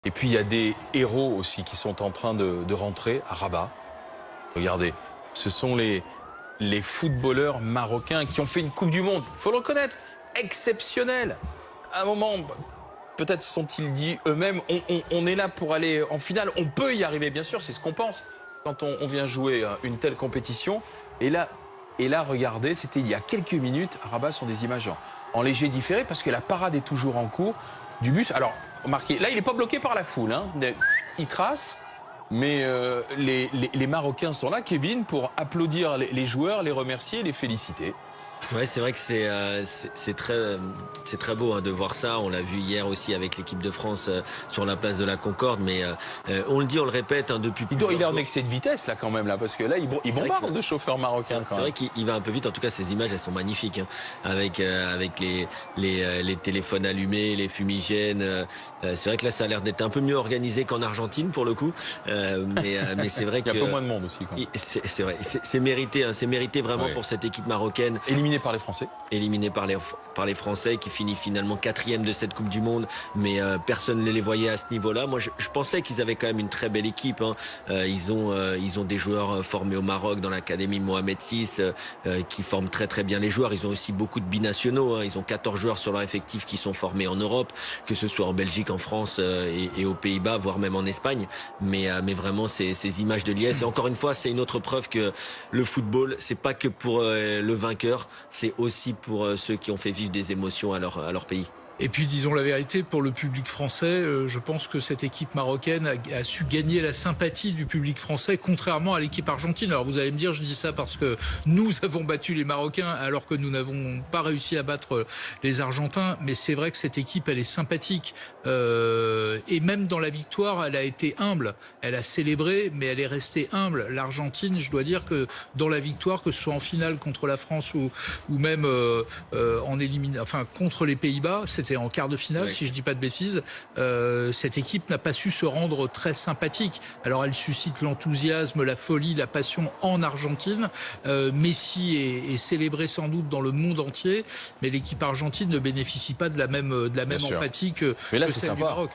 Et puis il y a des héros aussi qui sont en train de rentrer à Rabat. Regardez, ce sont les footballeurs marocains qui ont fait une Coupe du Monde, il faut le reconnaître, exceptionnelle. À un moment, peut-être sont-ils dit eux-mêmes, on est là pour aller en finale, on peut y arriver, bien sûr, c'est ce qu'on pense quand on vient jouer une telle compétition. Et là, regardez, c'était il y a quelques minutes, à Rabat, sont des images en léger différé, parce que la parade est toujours en cours du bus. Alors, remarquez, là, il n'est pas bloqué par la foule, hein. Il trace, mais les Marocains sont là, Kevin, pour applaudir les joueurs, les remercier, les féliciter. Ouais, c'est vrai que c'est très beau, hein, de voir ça. On l'a vu hier aussi avec l'équipe de France sur la place de la Concorde. Mais on le dit, on le répète, hein, depuis plusieurs jours. Il est en excès de vitesse là quand même, là, parce que là, il bombarde de chauffeurs marocains. C'est vrai qu'il va un peu vite. En tout cas, ces images, elles sont magnifiques, hein, avec les téléphones allumés, les fumigènes. C'est vrai que là, ça a l'air d'être un peu mieux organisé qu'en Argentine pour le coup. Mais c'est vrai qu'il y a un peu moins de monde aussi. C'est vrai, c'est mérité, hein, c'est mérité vraiment, ouais, pour cette équipe marocaine. Éliminée par les Français. Éliminé par les Français, qui finit finalement 4e de cette Coupe du Monde, mais personne ne les voyait à ce niveau-là. Moi, je pensais qu'ils avaient quand même une très belle équipe, hein. Ils ont des joueurs formés au Maroc dans l'académie Mohamed VI, qui forment très très bien les joueurs. Ils ont aussi beaucoup de binationaux, hein. Ils ont 14 joueurs sur leur effectif qui sont formés en Europe, que ce soit en Belgique, en France et aux Pays-Bas, voire même en Espagne. Mais vraiment, ces images de liesse. Et encore une fois, c'est une autre preuve que le football, c'est pas que pour le vainqueur, c'est aussi pour ceux qui ont fait vivre des émotions à leur pays. Et puis, disons la vérité, pour le public français, je pense que cette équipe marocaine a su gagner la sympathie du public français, contrairement à l'équipe argentine. Alors, vous allez me dire, je dis ça parce que nous avons battu les Marocains, alors que nous n'avons pas réussi à battre les Argentins. Mais c'est vrai que cette équipe, elle est sympathique. Et même dans la victoire, elle a été humble. Elle a célébré, mais elle est restée humble. L'Argentine, je dois dire que dans la victoire, que ce soit en finale contre la France ou même contre les Pays-Bas, c'était en quart de finale, oui, si je dis pas de bêtises. Cette équipe n'a pas su se rendre très sympathique. Alors elle suscite l'enthousiasme, la folie, la passion en Argentine. Messi est célébré sans doute dans le monde entier, mais l'équipe argentine ne bénéficie pas de la même empathie que mais là, celle du Maroc.